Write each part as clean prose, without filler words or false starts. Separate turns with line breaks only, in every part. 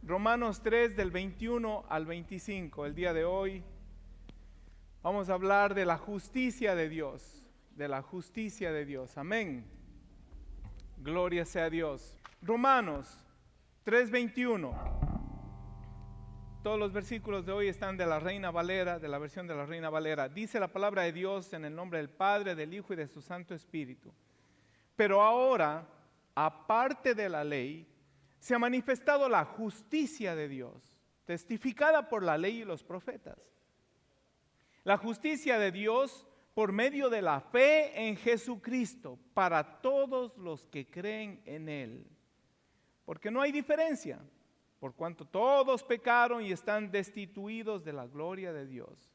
Romanos 3 del 21 al 25. El día de hoy vamos a hablar de la justicia de Dios, de la justicia de Dios. Amén. Gloria sea a Dios. Romanos 3:21. Todos los versículos de hoy están de la Reina Valera, de la versión de la Reina Valera. Dice la palabra de Dios en el nombre del Padre, del Hijo y de su Santo Espíritu. Pero ahora, aparte de la ley, se ha manifestado la justicia de Dios, testificada por la ley y los profetas. La justicia de Dios por medio de la fe en Jesucristo para todos los que creen en Él. Porque no hay diferencia, por cuanto todos pecaron y están destituidos de la gloria de Dios,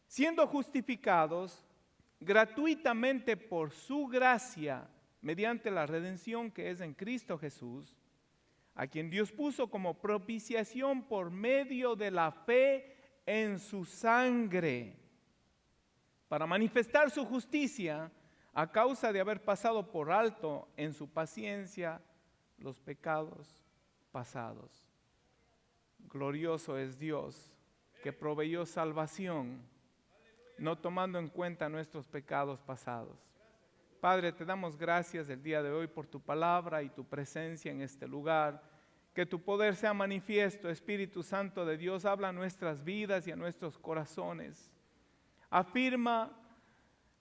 siendo justificados gratuitamente por su gracia, mediante la redención que es en Cristo Jesús, a quien Dios puso como propiciación por medio de la fe en su sangre, para manifestar su justicia a causa de haber pasado por alto en su paciencia los pecados pasados. Glorioso es Dios que proveyó salvación, no tomando en cuenta nuestros pecados pasados. Padre, te damos gracias el día de hoy por tu palabra y tu presencia en este lugar. Que tu poder sea manifiesto, Espíritu Santo de Dios, habla a nuestras vidas y a nuestros corazones. Afirma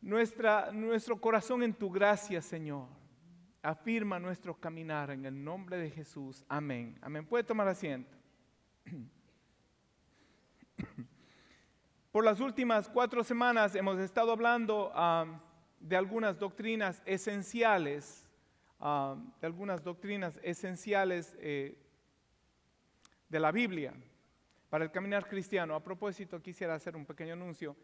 nuestro corazón en tu gracia, Señor. Afirma nuestro caminar en el nombre de Jesús. Amén. Amén. Puede tomar asiento. Por las últimas 4 semanas hemos estado hablando de algunas doctrinas esenciales, de la Biblia para el caminar cristiano. A propósito, quisiera hacer un pequeño anuncio.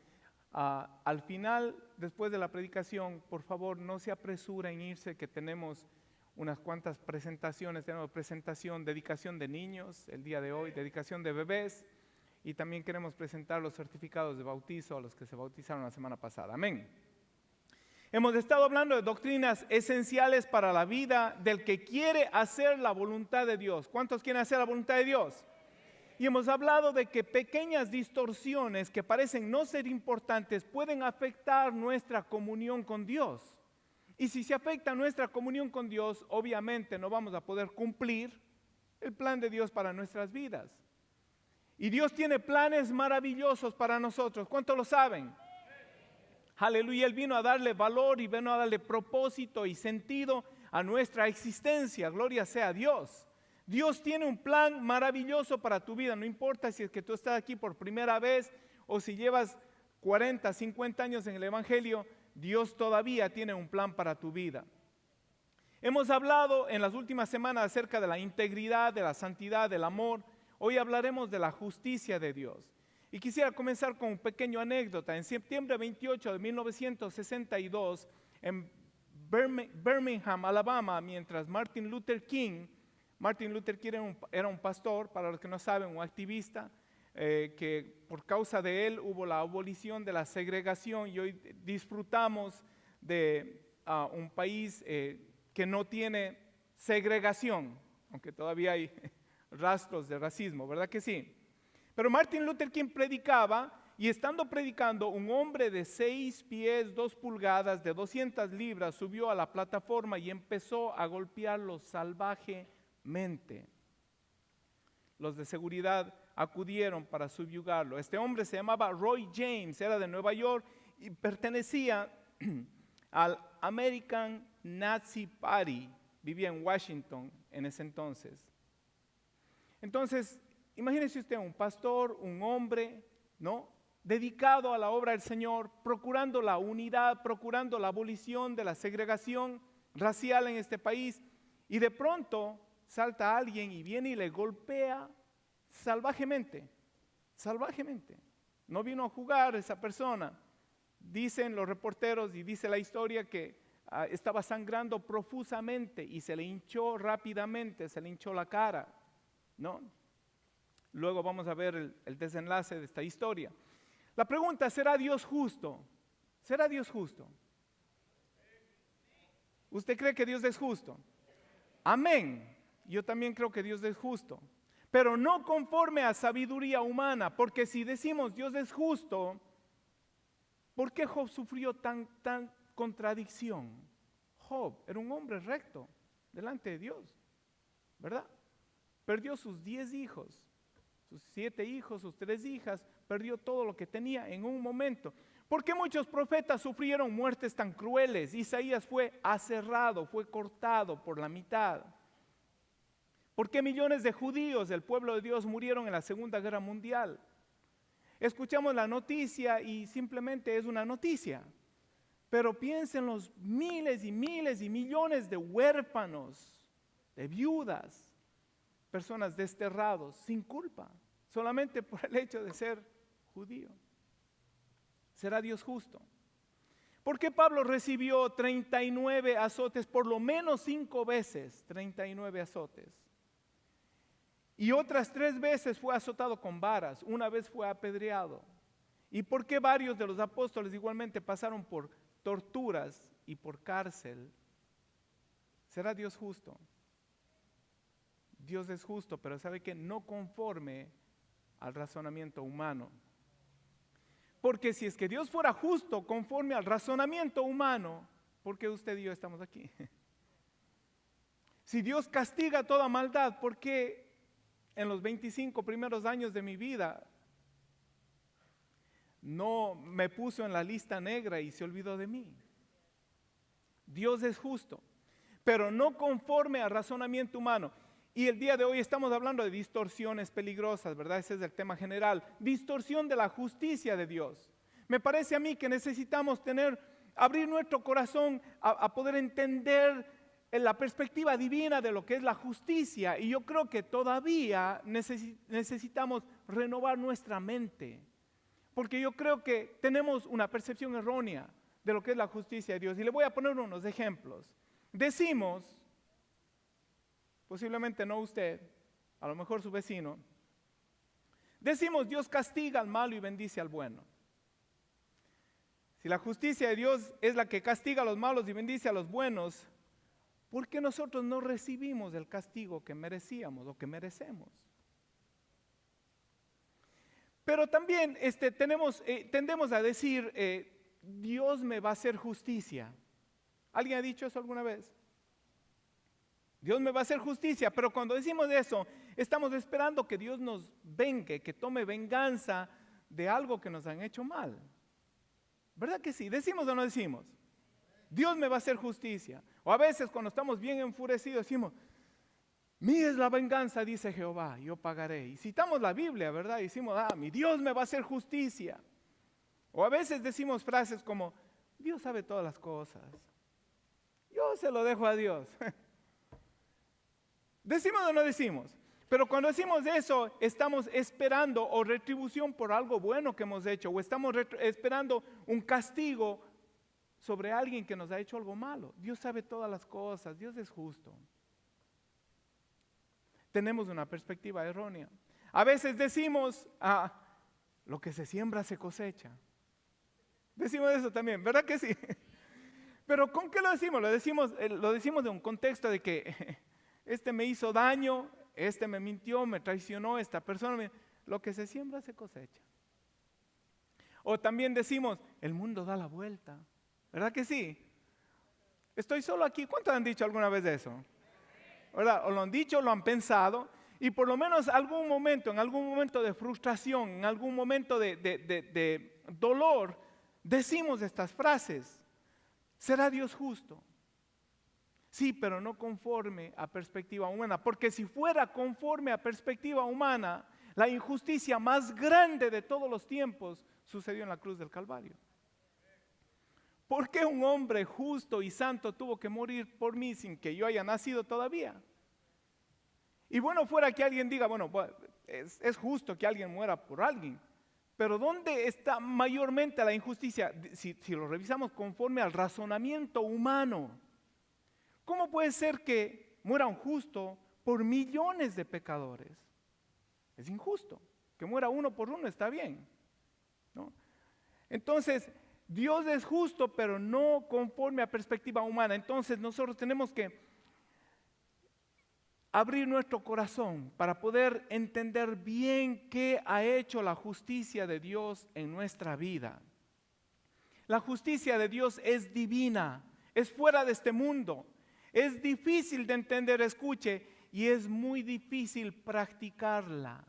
Al final, después de la predicación, por favor, no se apresuren en irse, que tenemos unas cuantas presentaciones. Tenemos presentación, dedicación de niños el día de hoy, dedicación de bebés, y también queremos presentar los certificados de bautizo a los que se bautizaron la semana pasada. Amén. Hemos estado hablando de doctrinas esenciales para la vida del que quiere hacer la voluntad de Dios. ¿Cuántos quieren hacer la voluntad de Dios? Y hemos hablado de que pequeñas distorsiones que parecen no ser importantes pueden afectar nuestra comunión con Dios. Y si se afecta nuestra comunión con Dios, obviamente no vamos a poder cumplir el plan de Dios para nuestras vidas. Y Dios tiene planes maravillosos para nosotros. ¿Cuántos lo saben? Aleluya. Él vino a darle valor y vino a darle propósito y sentido a nuestra existencia. Gloria sea a Dios. Dios tiene un plan maravilloso para tu vida. No importa si es que tú estás aquí por primera vez o si llevas 40, 50 años en el Evangelio, Dios todavía tiene un plan para tu vida. Hemos hablado en las últimas semanas acerca de la integridad, de la santidad, del amor. Hoy hablaremos de la justicia de Dios. Y quisiera comenzar con un pequeño anécdota. En septiembre 28 de 1962, en Birmingham, Alabama, mientras Martin Luther King era un pastor, para los que no saben, un activista, que por causa de él hubo la abolición de la segregación, y hoy disfrutamos de un país que no tiene segregación, aunque todavía hay rastros de racismo, ¿verdad que sí? Pero Martin Luther King predicaba, y estando predicando, un hombre de 6 pies, 2 pulgadas, de 200 libras, subió a la plataforma y empezó a golpearlo salvajemente. Los de seguridad acudieron para subyugarlo. Este hombre se llamaba Roy James, era de Nueva York y pertenecía al American Nazi Party. Vivía en Washington en ese entonces. Entonces, imagínese usted un pastor, un hombre, ¿no?, dedicado a la obra del Señor, procurando la unidad, procurando la abolición de la segregación racial en este país, y de pronto salta alguien y viene y le golpea salvajemente. No vino a jugar esa persona. Dicen los reporteros y dice la historia que estaba sangrando profusamente y se le hinchó rápidamente, se le hinchó la cara, ¿no? Luego vamos a ver el desenlace de esta historia. La pregunta, ¿será Dios justo? ¿Será Dios justo? ¿Usted cree que Dios es justo? Amén. Yo también creo que Dios es justo. pero no conforme a sabiduría humana, porque si decimos Dios es justo, ¿por qué Job sufrió tan contradicción? Job era un hombre recto delante de Dios, ¿verdad? Perdió sus 10 hijos, sus 7 hijos, sus 3 hijas, perdió todo lo que tenía en un momento. ¿Por qué muchos profetas sufrieron muertes tan crueles? Isaías fue aserrado, fue cortado por la mitad. ¿Por qué millones de judíos del pueblo de Dios murieron en la Segunda Guerra Mundial? Escuchamos la noticia y simplemente es una noticia. Pero piensen los miles y miles y millones de huérfanos, de viudas, personas desterrados sin culpa, solamente por el hecho de ser judío. ¿Será Dios justo? ¿Por qué Pablo recibió 39 azotes, por lo menos 5 veces 39 azotes? Y otras 3 veces fue azotado con varas, una vez fue apedreado. ¿Y por qué varios de los apóstoles igualmente pasaron por torturas y por cárcel? ¿Será Dios justo? Dios es justo, pero ¿sabe qué? No conforme al razonamiento humano. Porque si es que Dios fuera justo conforme al razonamiento humano, ¿por qué usted y yo estamos aquí? Si Dios castiga toda maldad, ¿por qué en los 25 primeros años de mi vida no me puso en la lista negra y se olvidó de mí? Dios es justo, pero no conforme al razonamiento humano. Y el día de hoy estamos hablando de distorsiones peligrosas, ¿verdad? Ese es el tema general. Distorsión de la justicia de Dios. Me parece a mí que necesitamos abrir nuestro corazón a poder entender la perspectiva divina de lo que es la justicia. Y yo creo que todavía necesitamos renovar nuestra mente. Porque yo creo que tenemos una percepción errónea de lo que es la justicia de Dios. Y le voy a poner unos ejemplos. Decimos, posiblemente no usted, a lo mejor su vecino, decimos Dios castiga al malo y bendice al bueno. Si la justicia de Dios es la que castiga a los malos y bendice a los buenos, ¿por qué nosotros no recibimos el castigo que merecíamos o que merecemos? Pero también tendemos a decir, Dios me va a hacer justicia. ¿Alguien ha dicho eso alguna vez? Dios me va a hacer justicia, pero cuando decimos eso, estamos esperando que Dios nos vengue, que tome venganza de algo que nos han hecho mal. ¿Verdad que sí? ¿Decimos o no decimos? Dios me va a hacer justicia. O a veces cuando estamos bien enfurecidos decimos, mía es la venganza, dice Jehová, yo pagaré. Y citamos la Biblia, ¿verdad? Y decimos, mi Dios me va a hacer justicia. O a veces decimos frases como, Dios sabe todas las cosas. Yo se lo dejo a Dios. ¿Decimos o no decimos? Pero cuando decimos eso, estamos esperando o retribución por algo bueno que hemos hecho, o estamos esperando un castigo sobre alguien que nos ha hecho algo malo. Dios sabe todas las cosas, Dios es justo. Tenemos una perspectiva errónea. A veces decimos, lo que se siembra se cosecha. Decimos eso también, ¿verdad que sí? Pero ¿con qué lo decimos? Lo decimos de un contexto de que este me hizo daño, este me mintió, me traicionó, esta persona, lo que se siembra se cosecha. O también decimos, el mundo da la vuelta, ¿verdad que sí? Estoy solo aquí, ¿cuántos han dicho alguna vez eso? ¿Verdad? O lo han dicho, lo han pensado, y por lo menos en algún momento de frustración, en algún momento de dolor, decimos estas frases. ¿Será Dios justo? Sí, pero no conforme a perspectiva humana, porque si fuera conforme a perspectiva humana, la injusticia más grande de todos los tiempos sucedió en la cruz del Calvario. ¿Por qué un hombre justo y santo tuvo que morir por mí sin que yo haya nacido todavía? Y bueno, fuera que alguien diga, bueno, es justo que alguien muera por alguien, pero ¿dónde está mayormente la injusticia? Si lo revisamos conforme al razonamiento humano, ¿cómo puede ser que muera un justo por millones de pecadores? Es injusto. Que muera uno por uno está bien, ¿no? Entonces, Dios es justo, pero no conforme a perspectiva humana. Entonces, nosotros tenemos que abrir nuestro corazón para poder entender bien qué ha hecho la justicia de Dios en nuestra vida. La justicia de Dios es divina, es fuera de este mundo, es difícil de entender, escuche, y es muy difícil practicarla.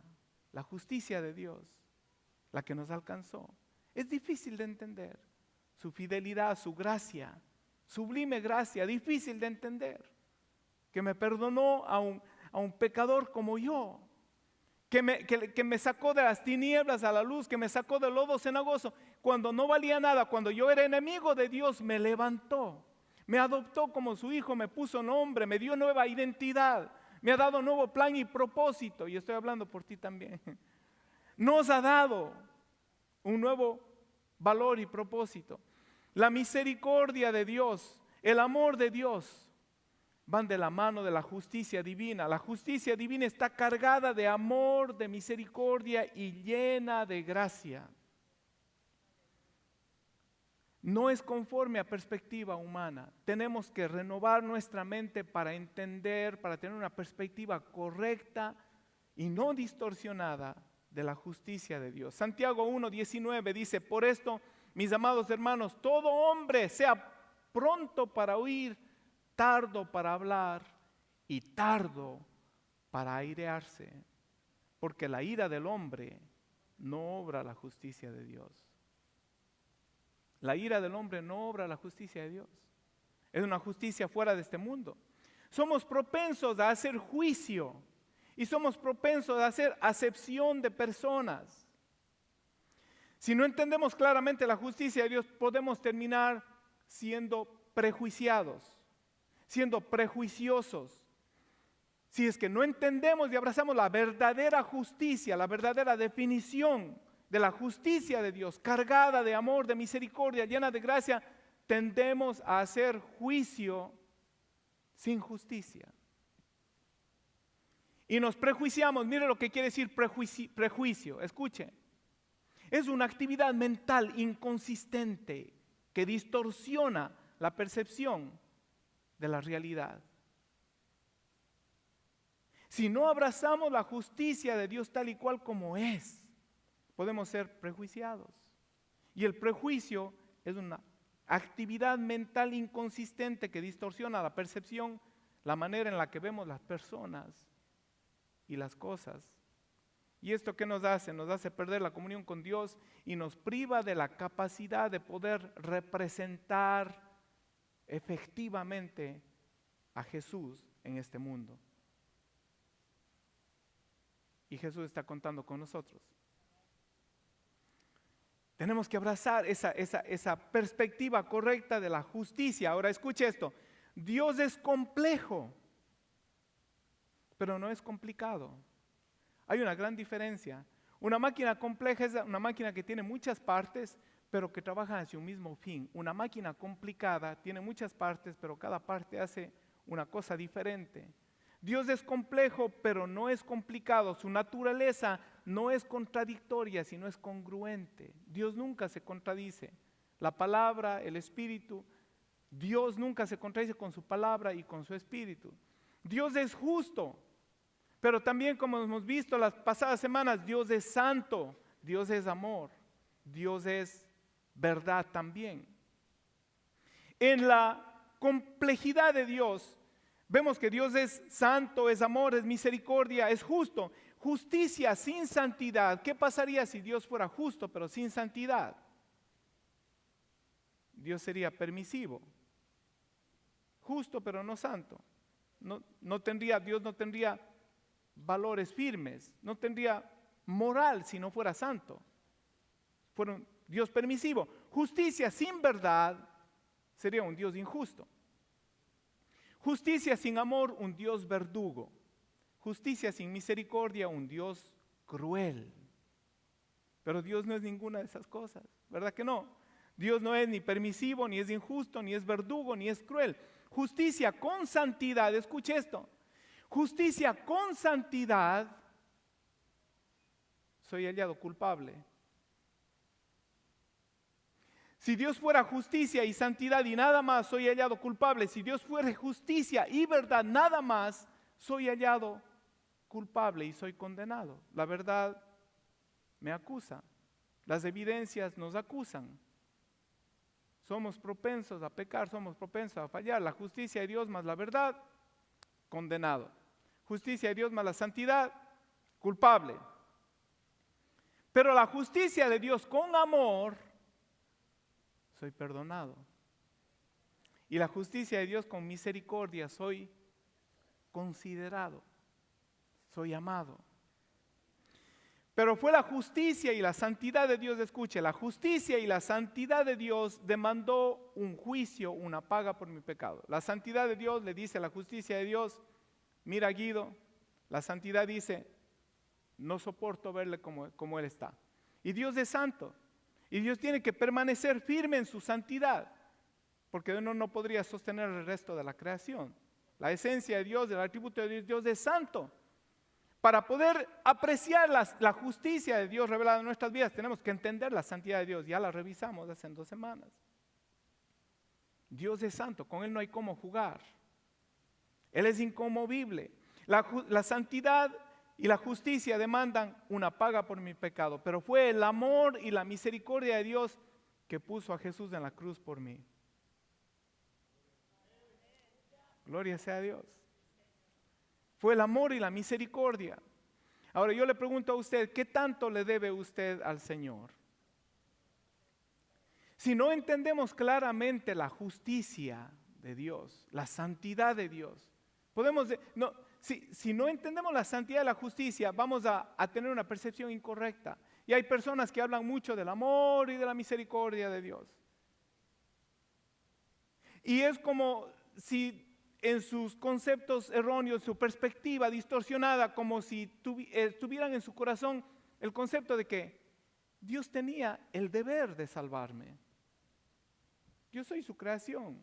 La justicia de Dios, la que nos alcanzó, es difícil de entender. Su fidelidad, su gracia, sublime gracia, difícil de entender. Que me perdonó a un pecador como yo, que me sacó de las tinieblas a la luz, que me sacó del lodo cenagoso, cuando no valía nada, cuando yo era enemigo de Dios, me levantó, me adoptó como su hijo, me puso nombre, me dio nueva identidad, me ha dado nuevo plan y propósito, y estoy hablando por ti también. Nos ha dado un nuevo valor y propósito. La misericordia de Dios, el amor de Dios, van de la mano de la justicia divina. La justicia divina está cargada de amor, de misericordia y llena de gracia. No es conforme a perspectiva humana. Tenemos que renovar nuestra mente para entender, para tener una perspectiva correcta y no distorsionada de la justicia de Dios. Santiago 1:19 dice: por esto, mis amados hermanos, todo hombre sea pronto para oír, tardo para hablar y tardo para airearse, porque la ira del hombre no obra la justicia de Dios. La ira del hombre no obra la justicia de Dios. Es una justicia fuera de este mundo. Somos propensos a hacer juicio y somos propensos a hacer acepción de personas. Si no entendemos claramente la justicia de Dios, podemos terminar siendo prejuiciados, siendo prejuiciosos. Si es que no entendemos y abrazamos la verdadera justicia, la verdadera definición de la justicia de Dios, cargada de amor, de misericordia, llena de gracia, tendemos a hacer juicio sin justicia. Y nos prejuiciamos. Mire lo que quiere decir prejuicio. Escuche. Es una actividad mental inconsistente que distorsiona la percepción de la realidad. Si no abrazamos la justicia de Dios tal y cual como es, podemos ser prejuiciados. Y el prejuicio es una actividad mental inconsistente que distorsiona la percepción, la manera en la que vemos las personas y las cosas. ¿Y esto qué nos hace? Nos hace perder la comunión con Dios y nos priva de la capacidad de poder representar efectivamente a Jesús en este mundo. Y Jesús está contando con nosotros. Tenemos que abrazar esa perspectiva correcta de la justicia. Ahora escuche esto. Dios es complejo, pero no es complicado. Hay una gran diferencia. Una máquina compleja es una máquina que tiene muchas partes, pero que trabajan hacia un mismo fin. Una máquina complicada tiene muchas partes, pero cada parte hace una cosa diferente. Dios es complejo, pero no es complicado. Su naturaleza no es contradictoria, sino es congruente. Dios nunca se contradice. La palabra, el espíritu, Dios nunca se contradice con su palabra y con su espíritu. Dios es justo, pero también, como hemos visto las pasadas semanas, Dios es santo, Dios es amor, Dios es verdad también. En la complejidad de Dios, vemos que Dios es santo, es amor, es misericordia, es justo. Justicia sin santidad. ¿Qué pasaría si Dios fuera justo pero sin santidad? Dios sería permisivo. Justo pero no santo. Dios no tendría valores firmes, no tendría moral si no fuera santo. Fuera un Dios permisivo. Justicia sin verdad sería un Dios injusto. Justicia sin amor, un Dios verdugo. Justicia sin misericordia, un Dios cruel. Pero Dios no es ninguna de esas cosas, ¿verdad que no? Dios no es ni permisivo, ni es injusto, ni es verdugo, ni es cruel. Justicia con santidad, escuche esto. Justicia con santidad, soy hallado culpable. Si Dios fuera justicia y santidad y nada más, soy hallado culpable. Si Dios fuera justicia y verdad, nada más, soy hallado culpable y soy condenado. La verdad me acusa. Las evidencias nos acusan. Somos propensos a pecar, somos propensos a fallar. La justicia de Dios más la verdad, condenado. Justicia de Dios más la santidad, culpable. Pero la justicia de Dios con amor, soy perdonado. Y la justicia de Dios con misericordia, soy considerado, soy amado. Pero fue la justicia y la santidad de Dios, escuche, la justicia y la santidad de Dios demandó un juicio, una paga por mi pecado. La santidad de Dios le dice a la justicia de Dios, mira Guido, la santidad dice, no soporto verle como Él está. Y Dios es santo, y Dios tiene que permanecer firme en su santidad, porque uno no podría sostener el resto de la creación. La esencia de Dios, el atributo de Dios, Dios es santo. Para poder apreciar la justicia de Dios revelada en nuestras vidas, tenemos que entender la santidad de Dios. Ya la revisamos hace 2 semanas. Dios es santo, con Él no hay cómo jugar. Él es inconmovible. La santidad y la justicia demandan una paga por mi pecado, pero fue el amor y la misericordia de Dios que puso a Jesús en la cruz por mí. Gloria sea a Dios. Fue el amor y la misericordia. Ahora yo le pregunto a usted, ¿qué tanto le debe usted al Señor? Si no entendemos claramente la justicia de Dios, la santidad de Dios, si no entendemos la santidad y la justicia, vamos a tener una percepción incorrecta. Y hay personas que hablan mucho del amor y de la misericordia de Dios. Y es como si en sus conceptos erróneos, su perspectiva distorsionada, como si tuvieran en su corazón el concepto de que Dios tenía el deber de salvarme. Yo soy su creación.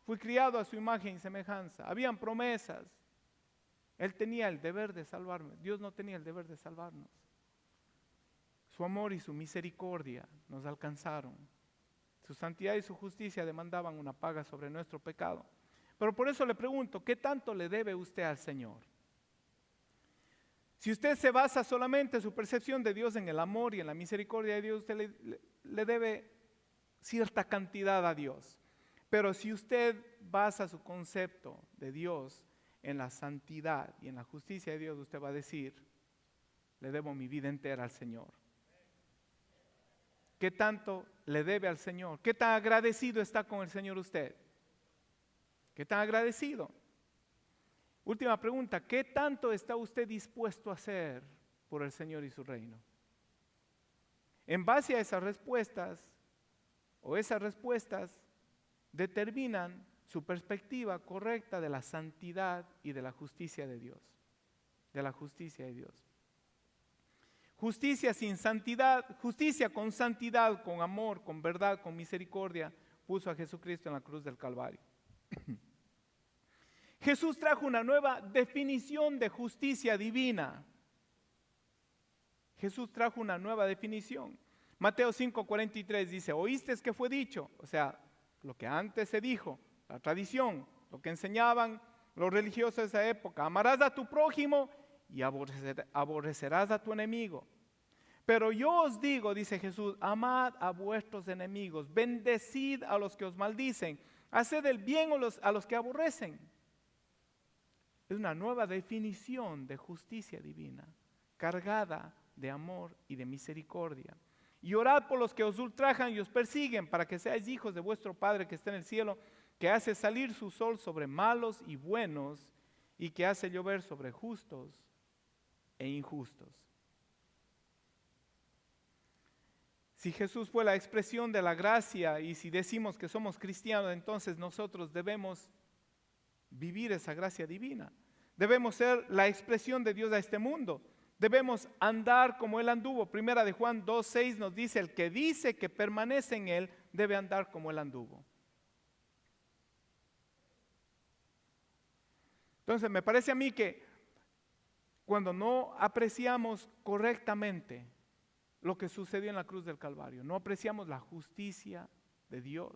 Fui criado a su imagen y semejanza. Habían promesas. Él tenía el deber de salvarme. Dios no tenía el deber de salvarnos. Su amor y su misericordia nos alcanzaron. Su santidad y su justicia demandaban una paga sobre nuestro pecado. Pero por eso le pregunto, ¿qué tanto le debe usted al Señor? Si usted se basa solamente en su percepción de Dios, en el amor y en la misericordia de Dios, usted le debe cierta cantidad a Dios. Pero si usted basa su concepto de Dios en la santidad y en la justicia de Dios, usted va a decir, le debo mi vida entera al Señor. ¿Qué tanto le debe al Señor? ¿Qué tan agradecido está con el Señor usted? ¿Qué tan agradecido? Última pregunta, ¿qué tanto está usted dispuesto a hacer por el Señor y su reino? En base a esas respuestas, determinan su perspectiva correcta de la santidad y de la justicia de Dios. De la justicia de Dios. Justicia sin santidad, justicia con santidad, con amor, con verdad, con misericordia, puso a Jesucristo en la cruz del Calvario. Jesús trajo una nueva definición de justicia divina. Jesús trajo una nueva definición. Mateo 5:43 dice, ¿oíste que fue dicho? O sea, lo que antes se dijo, la tradición, lo que enseñaban los religiosos de esa época. Amarás a tu prójimo y aborrecerás a tu enemigo. Pero yo os digo, dice Jesús, amad a vuestros enemigos, bendecid a los que os maldicen, haced el bien a los que aborrecen. Es una nueva definición de justicia divina, cargada de amor y de misericordia. Y orad por los que os ultrajan y os persiguen, para que seáis hijos de vuestro Padre que está en el cielo, que hace salir su sol sobre malos y buenos, y que hace llover sobre justos e injustos. Si Jesús fue la expresión de la gracia, y si decimos que somos cristianos, entonces nosotros debemos vivir esa gracia divina. Debemos ser la expresión de Dios a este mundo. Debemos andar como Él anduvo. Primera de Juan 2:6 nos dice, el que dice que permanece en Él, debe andar como Él anduvo. Entonces me parece a mí que cuando no apreciamos correctamente lo que sucedió en la cruz del Calvario, no apreciamos la justicia de Dios,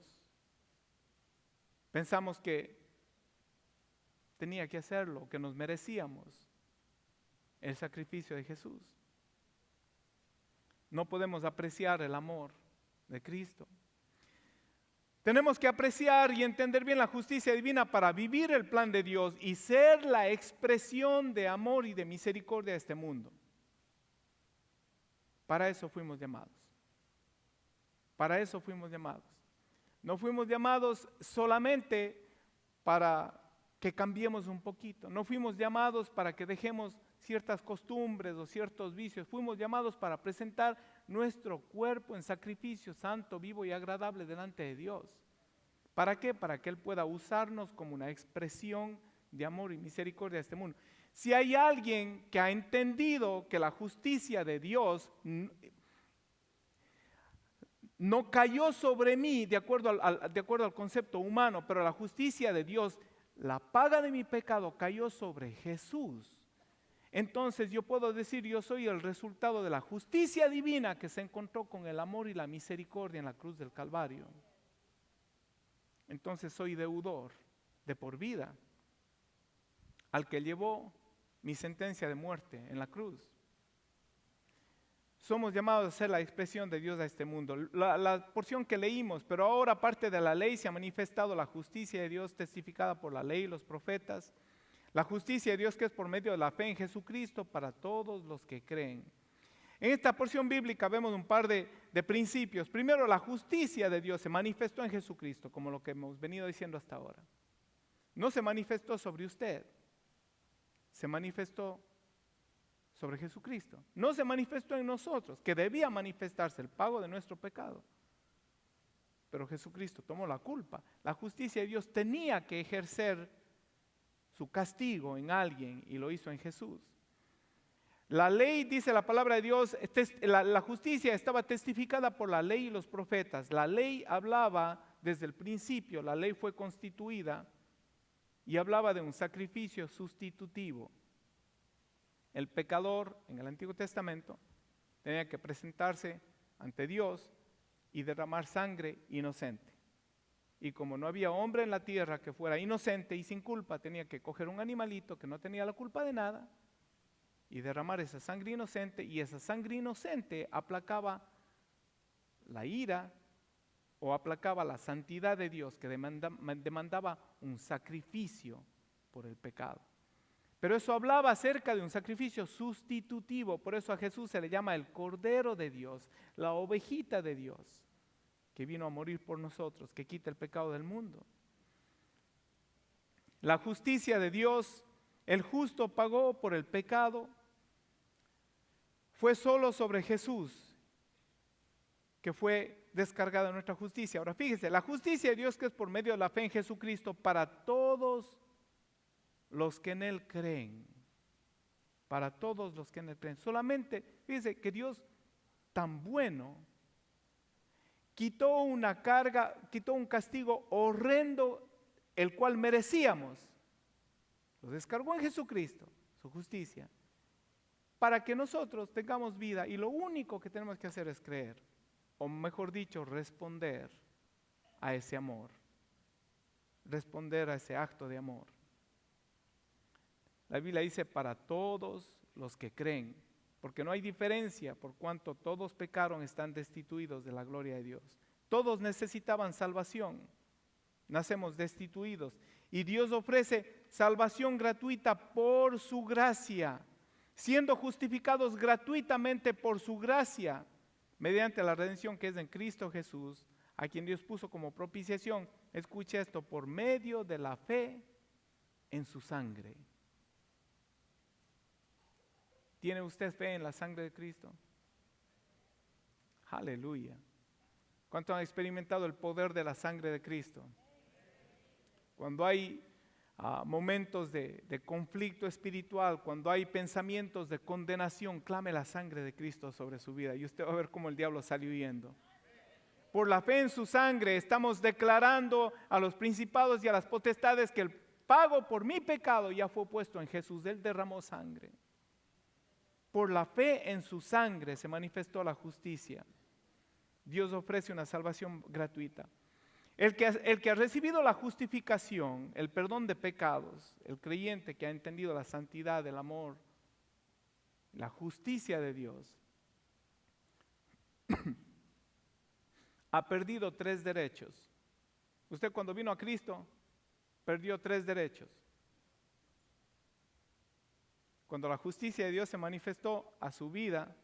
pensamos que tenía que hacerlo, que nos merecíamos el sacrificio de Jesús. No podemos apreciar el amor de Cristo. Tenemos que apreciar y entender bien la justicia divina para vivir el plan de Dios y ser la expresión de amor y de misericordia a este mundo. Para eso fuimos llamados. Para eso fuimos llamados. No fuimos llamados solamente para que cambiemos un poquito. No fuimos llamados para que dejemos ciertas costumbres o ciertos vicios. Fuimos llamados para presentar nuestro cuerpo en sacrificio santo, vivo y agradable delante de Dios. ¿Para qué? Para que Él pueda usarnos como una expresión de amor y misericordia a este mundo. Si hay alguien que ha entendido que la justicia de Dios no cayó sobre mí de acuerdo al concepto humano, pero la justicia de Dios, la paga de mi pecado cayó sobre Jesús. Entonces yo puedo decir, yo soy el resultado de la justicia divina que se encontró con el amor y la misericordia en la cruz del Calvario. Entonces soy deudor de por vida al que llevó mi sentencia de muerte en la cruz. Somos llamados a ser la expresión de Dios a este mundo. La porción que leímos, pero ahora aparte de la ley se ha manifestado la justicia de Dios testificada por la ley y los profetas. La justicia de Dios que es por medio de la fe en Jesucristo para todos los que creen. En esta porción bíblica vemos un par de principios. Primero, la justicia de Dios se manifestó en Jesucristo, como lo que hemos venido diciendo hasta ahora. No se manifestó sobre usted, se manifestó sobre Jesucristo. No se manifestó en nosotros, que debía manifestarse el pago de nuestro pecado. Pero Jesucristo tomó la culpa. La justicia de Dios tenía que ejercer su castigo en alguien y lo hizo en Jesús. La ley, dice la palabra de Dios, la justicia estaba testificada por la ley y los profetas. La ley hablaba desde el principio, la ley fue constituida y hablaba de un sacrificio sustitutivo. El pecador en el Antiguo Testamento tenía que presentarse ante Dios y derramar sangre inocente. Y como no había hombre en la tierra que fuera inocente y sin culpa, tenía que coger un animalito que no tenía la culpa de nada y derramar esa sangre inocente, y esa sangre inocente aplacaba la ira o aplacaba la santidad de Dios que demandaba un sacrificio por el pecado. Pero eso hablaba acerca de un sacrificio sustitutivo, por eso a Jesús se le llama el Cordero de Dios, la ovejita de Dios, que vino a morir por nosotros, que quita el pecado del mundo. La justicia de Dios, el justo pagó por el pecado, fue solo sobre Jesús que fue descargada nuestra justicia. Ahora fíjese, la justicia de Dios que es por medio de la fe en Jesucristo para todos los que en Él creen. Para todos los que en Él creen. Solamente, fíjese que Dios tan bueno quitó una carga, quitó un castigo horrendo, el cual merecíamos. Lo descargó en Jesucristo, su justicia, para que nosotros tengamos vida, y lo único que tenemos que hacer es creer, o mejor dicho, responder a ese amor, responder a ese acto de amor. La Biblia dice para todos los que creen, porque no hay diferencia, por cuanto todos pecaron, están destituidos de la gloria de Dios. Todos necesitaban salvación, nacemos destituidos, y Dios ofrece salvación gratuita por su gracia, siendo justificados gratuitamente por su gracia, mediante la redención que es en Cristo Jesús, a quien Dios puso como propiciación. Escuche esto, por medio de la fe en su sangre. ¿Tiene usted fe en la sangre de Cristo? Aleluya. ¿Cuánto han experimentado el poder de la sangre de Cristo? Cuando hay momentos de conflicto espiritual, cuando hay pensamientos de condenación, clame la sangre de Cristo sobre su vida y usted va a ver cómo el diablo sale huyendo. Por la fe en su sangre estamos declarando a los principados y a las potestades que el pago por mi pecado ya fue puesto en Jesús. Él derramó sangre. Por la fe en su sangre se manifestó la justicia. Dios ofrece una salvación gratuita. El que ha recibido la justificación, el perdón de pecados, el creyente que ha entendido la santidad, el amor, la justicia de Dios, ha perdido 3 derechos. Usted cuando vino a Cristo, perdió 3 derechos. Cuando la justicia de Dios se manifestó a su vida,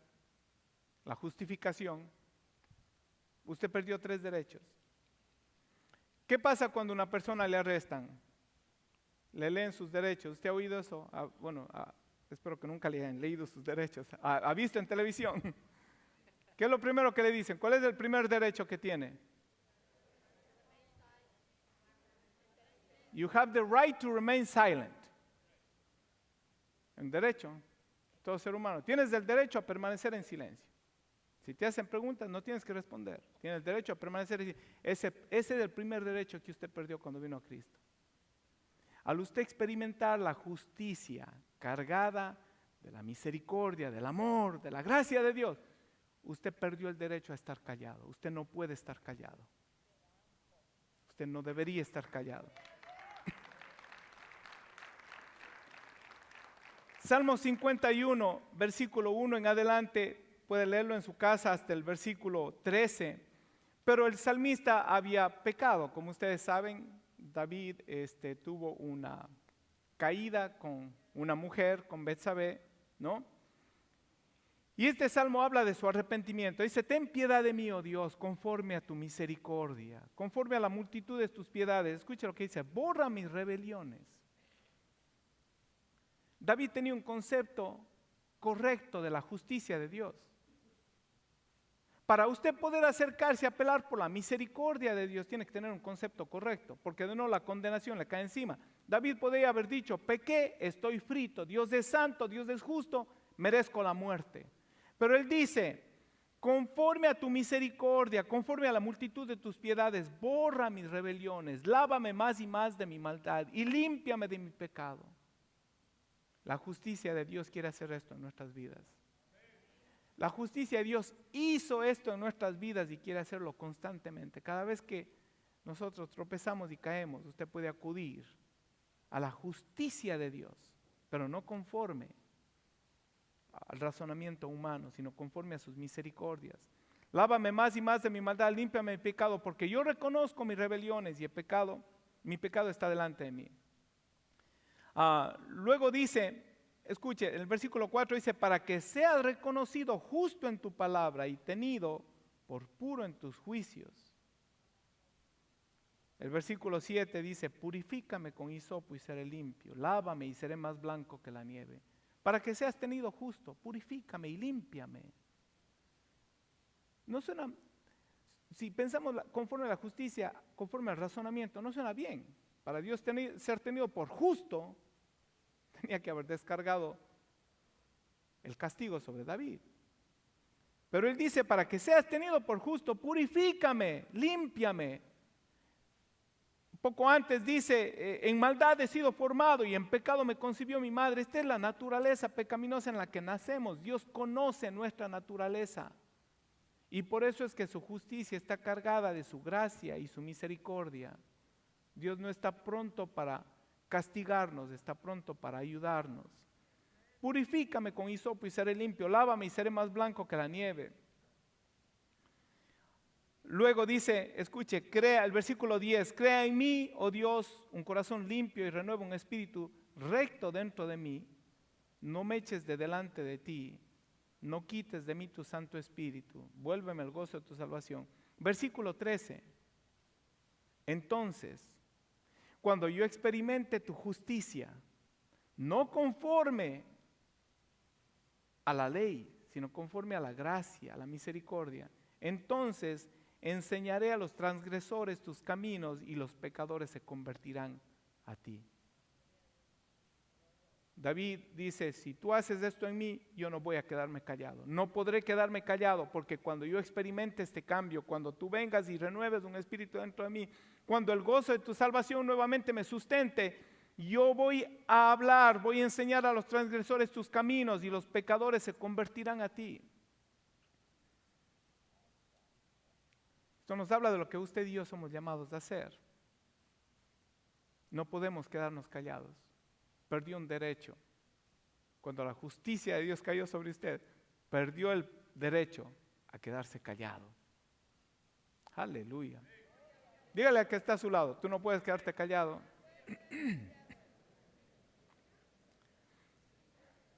la justificación, usted perdió 3 derechos. ¿Qué pasa cuando a una persona le arrestan? Le leen sus derechos. ¿Usted ha oído eso? Espero que nunca le hayan leído sus derechos. ¿Ha visto en televisión? ¿Qué es lo primero que le dicen? ¿Cuál es el primer derecho que tiene? You have the right to remain silent. Un derecho, todo ser humano. Tienes el derecho a permanecer en silencio. Si te hacen preguntas, no tienes que responder. Tienes el derecho a permanecer en silencio. Ese es el primer derecho que usted perdió cuando vino a Cristo. Al usted experimentar la justicia cargada de la misericordia, del amor, de la gracia de Dios, usted perdió el derecho a estar callado. Usted no puede estar callado. Usted no debería estar callado. Salmo 51, versículo 1 en adelante, puede leerlo en su casa hasta el versículo 13. Pero el salmista había pecado. Como ustedes saben, David tuvo una caída con una mujer, con Betsabé, ¿no? Y este salmo habla de su arrepentimiento. Dice, ten piedad de mí, oh Dios, conforme a tu misericordia, conforme a la multitud de tus piedades. Escucha lo que dice, borra mis rebeliones. David tenía un concepto correcto de la justicia de Dios. Para usted poder acercarse a apelar por la misericordia de Dios, tiene que tener un concepto correcto, porque de no la condenación le cae encima. David podría haber dicho, pequé, estoy frito, Dios es santo, Dios es justo, merezco la muerte. Pero él dice, conforme a tu misericordia, conforme a la multitud de tus piedades, borra mis rebeliones, lávame más y más de mi maldad y límpiame de mi pecado. La justicia de Dios quiere hacer esto en nuestras vidas. La justicia de Dios hizo esto en nuestras vidas y quiere hacerlo constantemente. Cada vez que nosotros tropezamos y caemos, usted puede acudir a la justicia de Dios, pero no conforme al razonamiento humano, sino conforme a sus misericordias. Lávame más y más de mi maldad, límpiame mi pecado, porque yo reconozco mis rebeliones y mi pecado está delante de mí. Luego dice, escuche, el versículo 4 dice, para que seas reconocido justo en tu palabra y tenido por puro en tus juicios. El versículo 7 dice, purifícame con hisopo y seré limpio, lávame y seré más blanco que la nieve. Para que seas tenido justo, purifícame y límpiame. No suena, si pensamos conforme a la justicia, conforme al razonamiento, no suena bien. Para Dios ser tenido por justo, tenía que haber descargado el castigo sobre David. Pero él dice, para que seas tenido por justo, purifícame, límpiame. Poco antes dice, en maldad he sido formado y en pecado me concibió mi madre. Esta es la naturaleza pecaminosa en la que nacemos. Dios conoce nuestra naturaleza. Y por eso es que su justicia está cargada de su gracia y su misericordia. Dios no está pronto para castigarnos, está pronto para ayudarnos. Purifícame con hisopo y seré limpio, lávame y seré más blanco que la nieve. Luego dice, escuche, el versículo 10, crea en mí, oh Dios, un corazón limpio y renueva un espíritu recto dentro de mí. No me eches de delante de ti, no quites de mí tu santo espíritu, vuélveme el gozo de tu salvación. Versículo 13, entonces, cuando yo experimente tu justicia, no conforme a la ley, sino conforme a la gracia, a la misericordia, entonces enseñaré a los transgresores tus caminos y los pecadores se convertirán a ti. David dice, si tú haces esto en mí, yo no voy a quedarme callado. No podré quedarme callado porque cuando yo experimente este cambio, cuando tú vengas y renueves un espíritu dentro de mí, cuando el gozo de tu salvación nuevamente me sustente, yo voy a hablar, voy a enseñar a los transgresores tus caminos y los pecadores se convertirán a ti. Esto nos habla de lo que usted y yo somos llamados a hacer. No podemos quedarnos callados. Perdió un derecho. Cuando la justicia de Dios cayó sobre usted, perdió el derecho a quedarse callado. Aleluya. Dígale al que está a su lado, tú no puedes quedarte callado.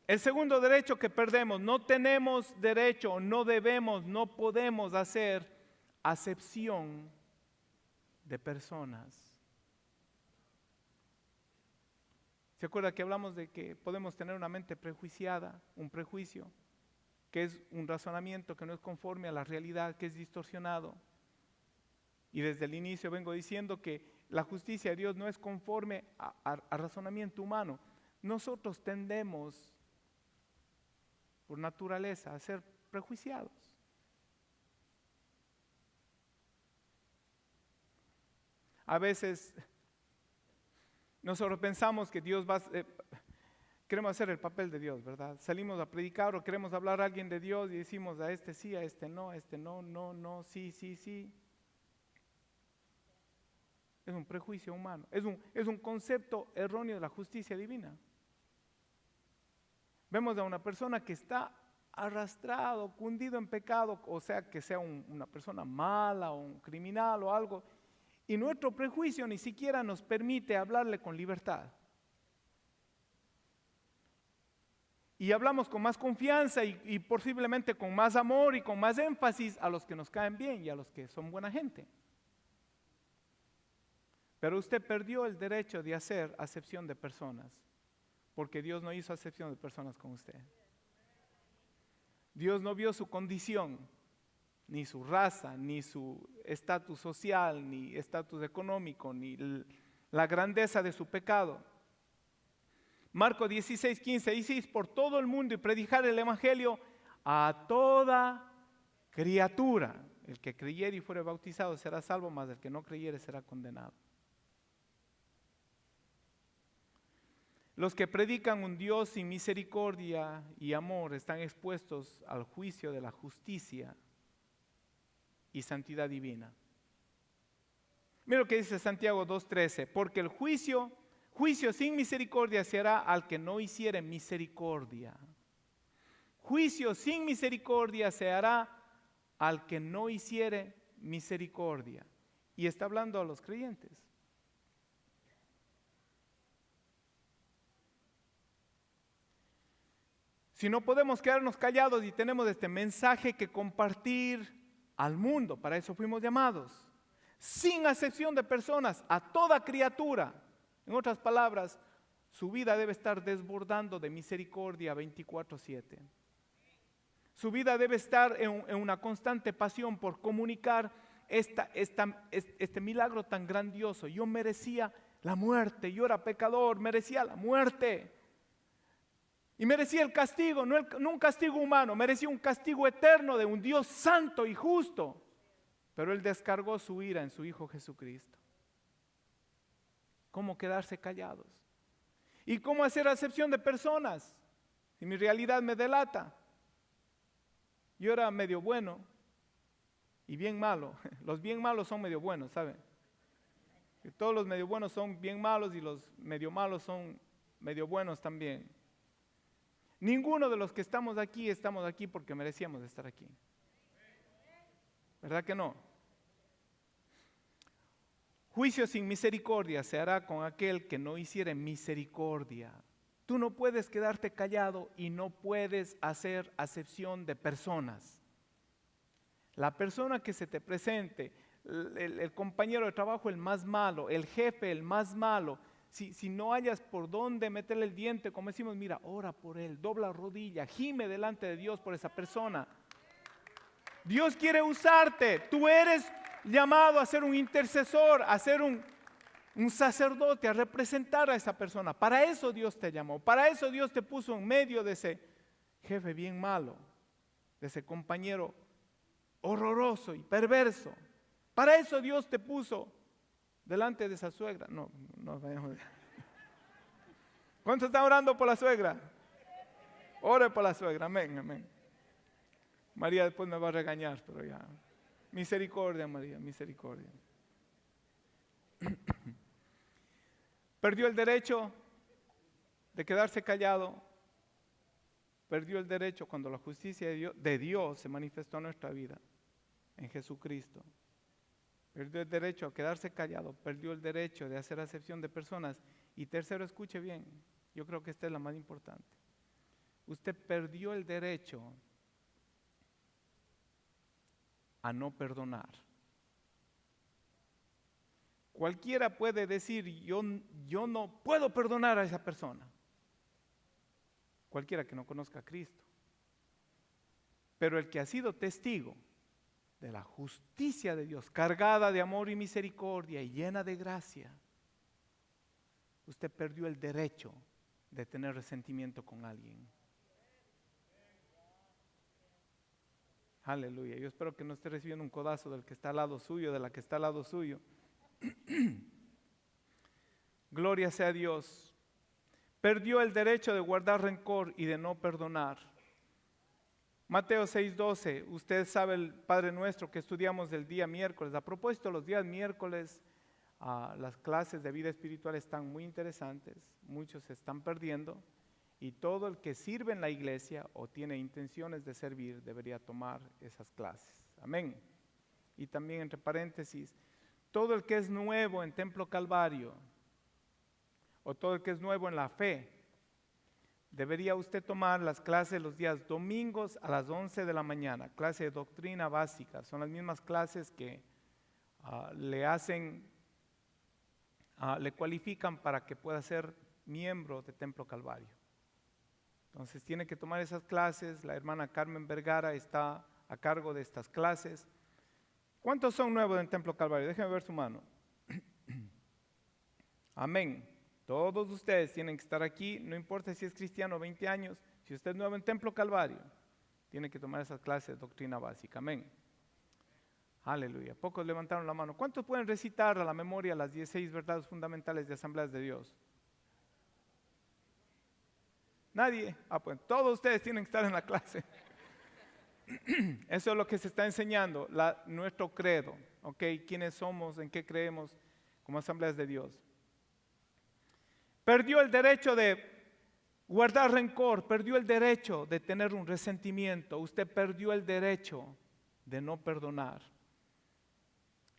El segundo derecho que perdemos, no tenemos derecho, no debemos, no podemos hacer acepción de personas. ¿Se acuerda que hablamos de que podemos tener una mente prejuiciada, un prejuicio, que es un razonamiento que no es conforme a la realidad, que es distorsionado? Y desde el inicio vengo diciendo que la justicia de Dios no es conforme a razonamiento humano. Nosotros tendemos por naturaleza a ser prejuiciados. A veces nosotros pensamos que Dios va a... queremos hacer el papel de Dios, ¿verdad? Salimos a predicar o queremos hablar a alguien de Dios y decimos a este sí, a este no, no, sí, sí, sí. Es un prejuicio humano, es un concepto erróneo de la justicia divina. Vemos a una persona que está arrastrado, cundido en pecado, o sea, que sea una persona mala o un criminal o algo, y nuestro prejuicio ni siquiera nos permite hablarle con libertad. Y hablamos con más confianza y posiblemente con más amor y con más énfasis a los que nos caen bien y a los que son buena gente. Pero usted perdió el derecho de hacer acepción de personas, porque Dios no hizo acepción de personas con usted. Dios no vio su condición, ni su raza, ni su estatus social, ni estatus económico, ni la grandeza de su pecado. Marcos 16:15 dice: por todo el mundo y predicar el evangelio a toda criatura. El que creyere y fuere bautizado será salvo, mas el que no creyere será condenado. Los que predican un Dios sin misericordia y amor están expuestos al juicio de la justicia y santidad divina. Mira lo que dice Santiago 2:13: porque el juicio sin misericordia se hará al que no hiciere misericordia. Juicio sin misericordia se hará al que no hiciere misericordia. Y está hablando a los creyentes. Si no podemos quedarnos callados y tenemos este mensaje que compartir al mundo, para eso fuimos llamados, sin acepción de personas, a toda criatura. En otras palabras, su vida debe estar desbordando de misericordia 24/7. Su vida debe estar en una constante pasión por comunicar este milagro tan grandioso. Yo merecía la muerte, yo era pecador, merecía la muerte. Y merecía el castigo, no un castigo humano, merecía un castigo eterno de un Dios santo y justo. Pero Él descargó su ira en su Hijo Jesucristo. ¿Cómo quedarse callados? ¿Y cómo hacer acepción de personas? Si mi realidad me delata. Yo era medio bueno y bien malo. Los bien malos son medio buenos, ¿saben? Que todos los medio buenos son bien malos y los medio malos son medio buenos también. Ninguno de los que estamos aquí porque merecíamos estar aquí. ¿Verdad que no? Juicio sin misericordia se hará con aquel que no hiciere misericordia. Tú no puedes quedarte callado y no puedes hacer acepción de personas. La persona que se te presente, el compañero de trabajo el más malo, el jefe el más malo, si no hayas por dónde meterle el diente, como decimos, mira, ora por él, dobla rodilla, gime delante de Dios por esa persona. Dios quiere usarte, tú eres llamado a ser un intercesor, a ser un sacerdote, a representar a esa persona. Para eso Dios te llamó, para eso Dios te puso en medio de ese jefe bien malo, de ese compañero horroroso y perverso. Para eso Dios te puso delante de esa suegra. No vayamos. ¿Cuántos están orando por la suegra? Ore por la suegra, amén, amén. María después me va a regañar, pero ya. Misericordia, María, misericordia. Perdió el derecho de quedarse callado. Perdió el derecho cuando la justicia de Dios se manifestó en nuestra vida, en Jesucristo. Perdió el derecho a quedarse callado, perdió el derecho de hacer acepción de personas. Y tercero, escuche bien, yo creo que esta es la más importante. Usted perdió el derecho a no perdonar. Cualquiera puede decir, yo no puedo perdonar a esa persona. Cualquiera que no conozca a Cristo. Pero el que ha sido testigo de la justicia de Dios, cargada de amor y misericordia y llena de gracia, usted perdió el derecho de tener resentimiento con alguien. Aleluya. Yo espero que no esté recibiendo un codazo del que está al lado suyo, de la que está al lado suyo. Gloria sea a Dios. Perdió el derecho de guardar rencor y de no perdonar. Mateo 6:12, usted sabe el Padre Nuestro que estudiamos el día miércoles. A propósito, los días miércoles, las clases de vida espiritual están muy interesantes. Muchos se están perdiendo. Y todo el que sirve en la iglesia o tiene intenciones de servir debería tomar esas clases. Amén. Y también entre paréntesis, todo el que es nuevo en Templo Calvario o todo el que es nuevo en la fe, debería usted tomar las clases los días domingos a las 11 de la mañana, clase de doctrina básica. Son las mismas clases que le cualifican para que pueda ser miembro de Templo Calvario. Entonces tiene que tomar esas clases. La hermana Carmen Vergara está a cargo de estas clases. ¿Cuántos son nuevos en Templo Calvario? Déjenme ver su mano. Amén. Todos ustedes tienen que estar aquí, no importa si es cristiano 20 años, si usted es nuevo en Templo Calvario, tiene que tomar esas clases de doctrina básica. Amén. Aleluya. Pocos levantaron la mano. ¿Cuántos pueden recitar a la memoria las 16 verdades fundamentales de Asambleas de Dios? Nadie. Pues todos ustedes tienen que estar en la clase. Eso es lo que se está enseñando, nuestro credo, ¿ok? ¿Quiénes somos? ¿En qué creemos como Asambleas de Dios? Perdió el derecho de guardar rencor, perdió el derecho de tener un resentimiento, usted perdió el derecho de no perdonar.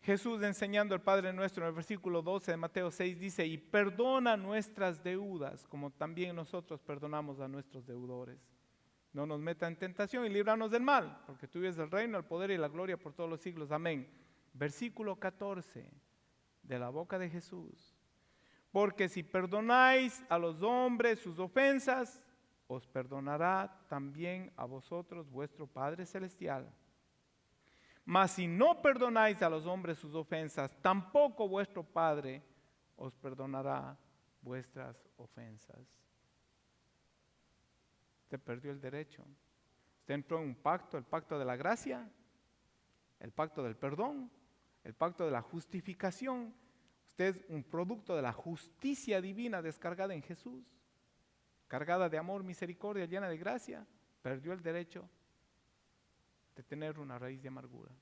Jesús, enseñando al Padre Nuestro en el versículo 12 de Mateo 6, dice: y perdona nuestras deudas, como también nosotros perdonamos a nuestros deudores. No nos meta en tentación y líbranos del mal, porque tuyo es el reino, el poder y la gloria por todos los siglos. Amén. Versículo 14 de la boca de Jesús: porque si perdonáis a los hombres sus ofensas, os perdonará también a vosotros vuestro Padre Celestial. Mas si no perdonáis a los hombres sus ofensas, tampoco vuestro Padre os perdonará vuestras ofensas. Usted perdió el derecho. Usted entró en un pacto, el pacto de la gracia, el pacto del perdón, el pacto de la justificación. Usted es un producto de la justicia divina descargada en Jesús, cargada de amor, misericordia, llena de gracia. Perdió el derecho de tener una raíz de amargura.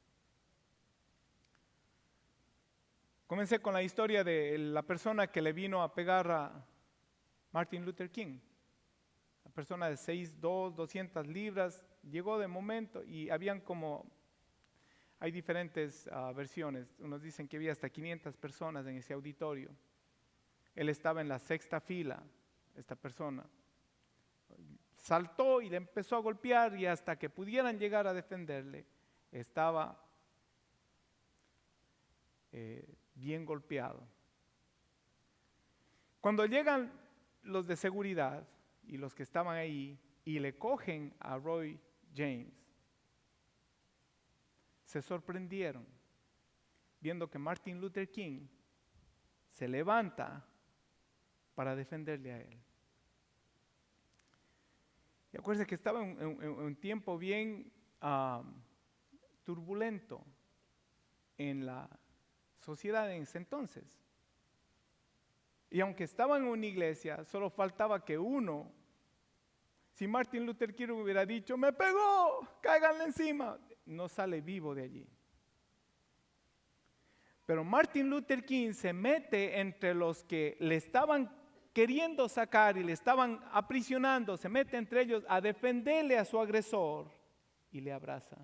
Comencé con la historia de la persona que le vino a pegar a Martin Luther King. La persona de 6'2", 200 libras, llegó de momento y hay diferentes versiones. Unos dicen que había hasta 500 personas en ese auditorio. Él estaba en la sexta fila, esta persona. Saltó y le empezó a golpear y hasta que pudieran llegar a defenderle, estaba bien golpeado. Cuando llegan los de seguridad y los que estaban ahí y le cogen a Roy James, se sorprendieron viendo que Martin Luther King se levanta para defenderle a él. Y acuérdense que estaba en un tiempo bien turbulento en la sociedad en ese entonces. Y aunque estaban en una iglesia, solo faltaba que si Martin Luther King hubiera dicho: me pegó, cáiganle encima, no sale vivo de allí. Pero Martin Luther King se mete entre los que le estaban queriendo sacar y le estaban aprisionando, se mete entre ellos a defenderle a su agresor y le abraza.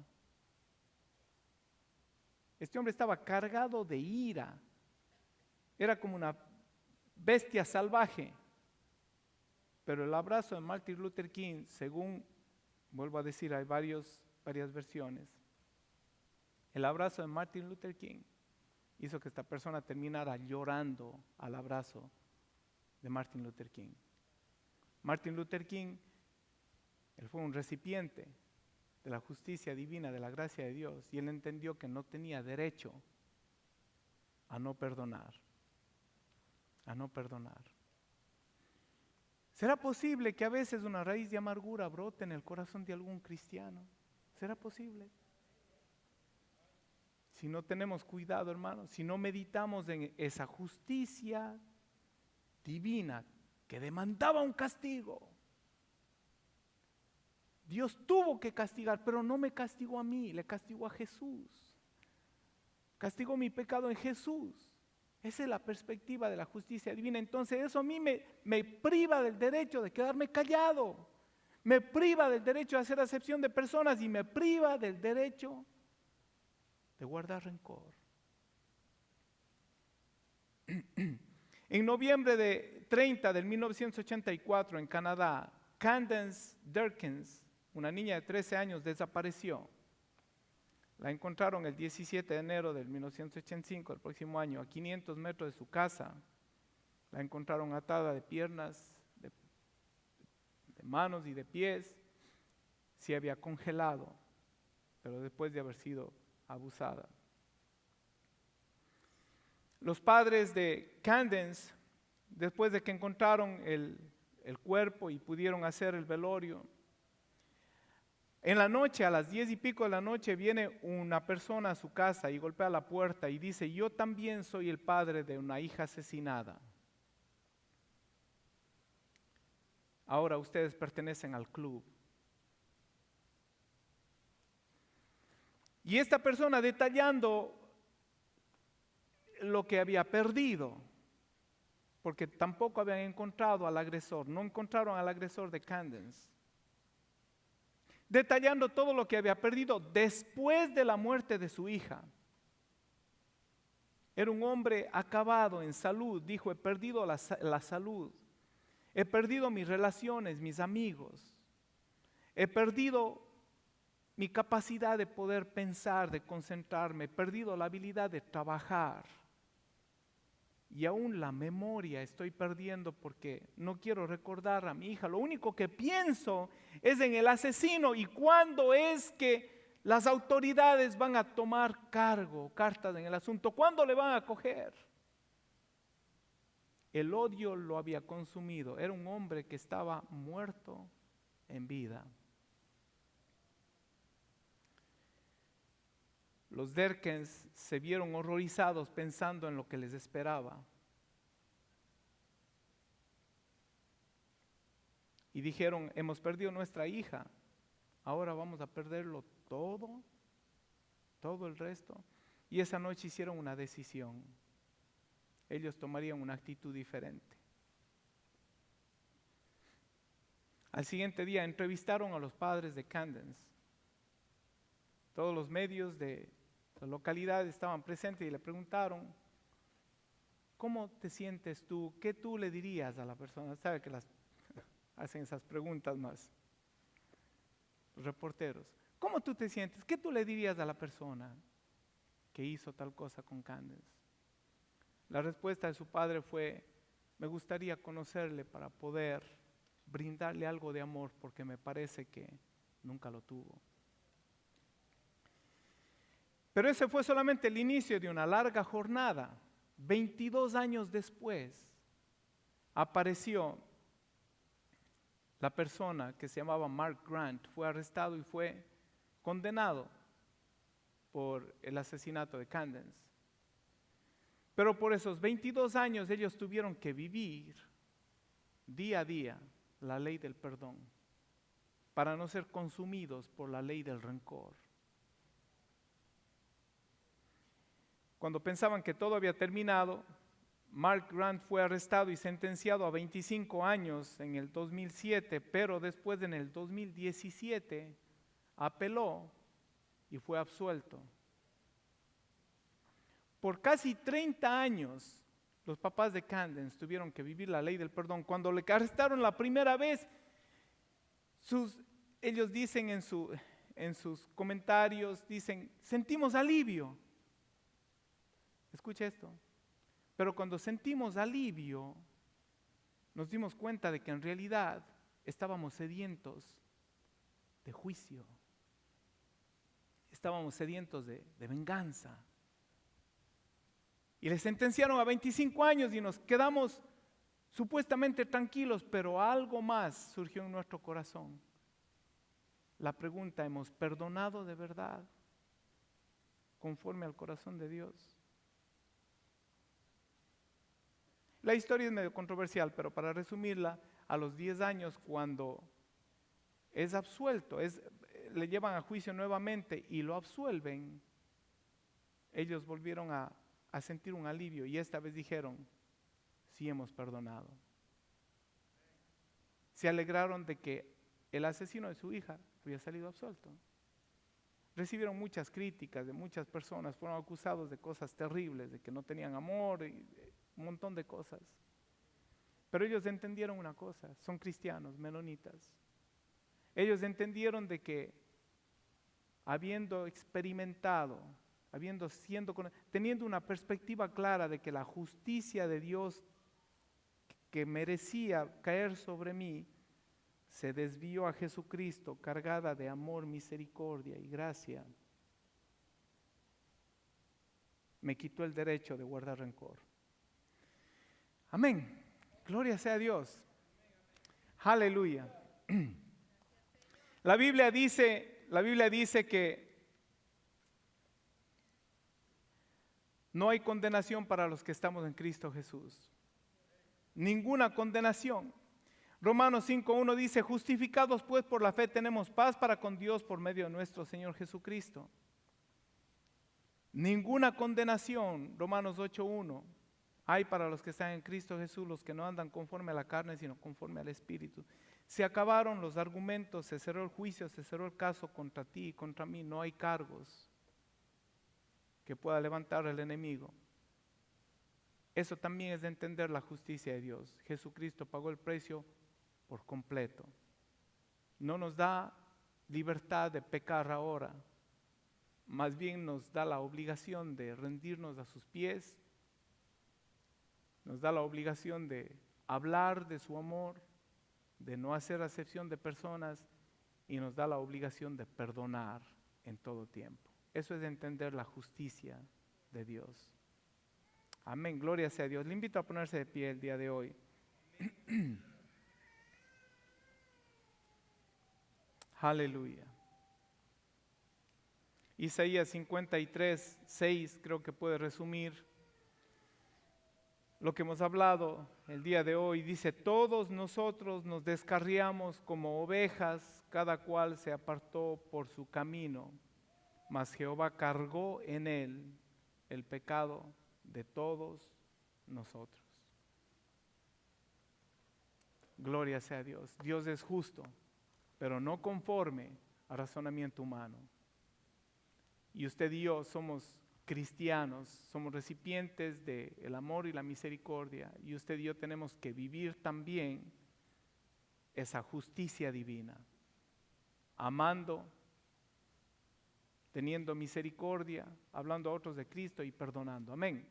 Este hombre estaba cargado de ira, era como una bestia salvaje. Pero el abrazo de Martin Luther King, según, vuelvo a decir, hay varias versiones. El abrazo de Martin Luther King hizo que esta persona terminara llorando al abrazo de Martin Luther King. Martin Luther King, él fue un recipiente de la justicia divina, de la gracia de Dios, y él entendió que no tenía derecho a no perdonar. A no perdonar. ¿Será posible que a veces una raíz de amargura brote en el corazón de algún cristiano? ¿Será posible? Si no tenemos cuidado, hermanos, si no meditamos en esa justicia divina que demandaba un castigo. Dios tuvo que castigar, pero no me castigó a mí, le castigó a Jesús. Castigó mi pecado en Jesús. Esa es la perspectiva de la justicia divina. Entonces eso a mí me priva del derecho de quedarme callado. Me priva del derecho de hacer acepción de personas y me priva del derecho de guardar rencor. En noviembre de 30 del 1984 en Canadá, Candace Durkins, una niña de 13 años, desapareció. La encontraron el 17 de enero del 1985, el próximo año, a 500 metros de su casa. La encontraron atada de piernas, de manos y de pies. Se había congelado, pero después de haber sido abusada. Los padres de Candace, después de que encontraron el cuerpo y pudieron hacer el velorio, en la noche, a las 10 y pico de la noche, viene una persona a su casa y golpea la puerta y dice: yo también soy el padre de una hija asesinada. Ahora ustedes pertenecen al club. Y esta persona detallando lo que había perdido, porque tampoco habían encontrado al agresor, no encontraron al agresor de Candace. Detallando todo lo que había perdido después de la muerte de su hija. Era un hombre acabado en salud, dijo: he perdido la salud, he perdido mis relaciones, mis amigos, he perdido mi capacidad de poder pensar, de concentrarme, he perdido la habilidad de trabajar. Y aún la memoria estoy perdiendo porque no quiero recordar a mi hija. Lo único que pienso es en el asesino y cuándo es que las autoridades van a tomar cartas en el asunto. ¿Cuándo le van a coger? El odio lo había consumido. Era un hombre que estaba muerto en vida. Los Durkins se vieron horrorizados pensando en lo que les esperaba. Y dijeron: hemos perdido nuestra hija, ahora vamos a perderlo todo el resto. Y esa noche hicieron una decisión. Ellos tomarían una actitud diferente. Al siguiente día entrevistaron a los padres de Candace. Todos los medios de la localidad estaban presentes y le preguntaron: ¿cómo te sientes tú? ¿Qué tú le dirías a la persona? Sabe que hacen esas preguntas más los reporteros. ¿Cómo tú te sientes? ¿Qué tú le dirías a la persona que hizo tal cosa con Candace? La respuesta de su padre fue: me gustaría conocerle para poder brindarle algo de amor, porque me parece que nunca lo tuvo. Pero ese fue solamente el inicio de una larga jornada. 22 años después apareció la persona que se llamaba Mark Grant. Fue arrestado y fue condenado por el asesinato de Candace. Pero por esos 22 años ellos tuvieron que vivir día a día la ley del perdón para no ser consumidos por la ley del rencor. Cuando pensaban que todo había terminado, Mark Grant fue arrestado y sentenciado a 25 años en el 2007, pero después en el 2017 apeló y fue absuelto. Por casi 30 años, los papás de Candence tuvieron que vivir la ley del perdón. Cuando le arrestaron la primera vez, ellos dicen en sus comentarios, dicen, sentimos alivio. Escucha esto. Pero cuando sentimos alivio, nos dimos cuenta de que en realidad estábamos sedientos de juicio. Estábamos sedientos de venganza. Y le sentenciaron a 25 años y nos quedamos supuestamente tranquilos, pero algo más surgió en nuestro corazón. La pregunta, ¿hemos perdonado de verdad conforme al corazón de Dios? La historia es medio controversial, pero para resumirla, a los 10 años, cuando es absuelto, le llevan a juicio nuevamente y lo absuelven, ellos volvieron a sentir un alivio y esta vez dijeron, sí hemos perdonado. Se alegraron de que el asesino de su hija había salido absuelto. Recibieron muchas críticas de muchas personas, fueron acusados de cosas terribles, de que no tenían amor y un montón de cosas. Pero ellos entendieron una cosa, son cristianos, menonitas. Ellos entendieron de que habiendo experimentado, teniendo una perspectiva clara de que la justicia de Dios que merecía caer sobre mí, se desvió a Jesucristo cargada de amor, misericordia y gracia, me quitó el derecho de guardar rencor. Amén. Gloria sea a Dios. Aleluya. La Biblia dice que no hay condenación para los que estamos en Cristo Jesús. Ninguna condenación. Romanos 5:1 dice, justificados pues por la fe tenemos paz para con Dios por medio de nuestro Señor Jesucristo. Ninguna condenación, Romanos 8:1, hay para los que están en Cristo Jesús, los que no andan conforme a la carne, sino conforme al Espíritu. Se acabaron los argumentos, se cerró el juicio, se cerró el caso contra ti y contra mí. No hay cargos que pueda levantar el enemigo. Eso también es de entender la justicia de Dios. Jesucristo pagó el precio por completo. No nos da libertad de pecar ahora, más bien nos da la obligación de rendirnos a sus pies, nos da la obligación de hablar de su amor, de no hacer acepción de personas y nos da la obligación de perdonar en todo tiempo. Eso es de entender la justicia de Dios. Amén, gloria sea a Dios. Le invito a ponerse de pie el día de hoy. Aleluya. Isaías 53:6 creo que puede resumir lo que hemos hablado el día de hoy. Dice, todos nosotros nos descarriamos como ovejas, cada cual se apartó por su camino, mas Jehová cargó en él el pecado de todos nosotros. Gloria sea a Dios. Dios es justo, pero no conforme al razonamiento humano. Y usted y yo somos cristianos, somos recipientes del amor y la misericordia, y usted y yo tenemos que vivir también esa justicia divina, amando, teniendo misericordia, hablando a otros de Cristo y perdonando. Amén.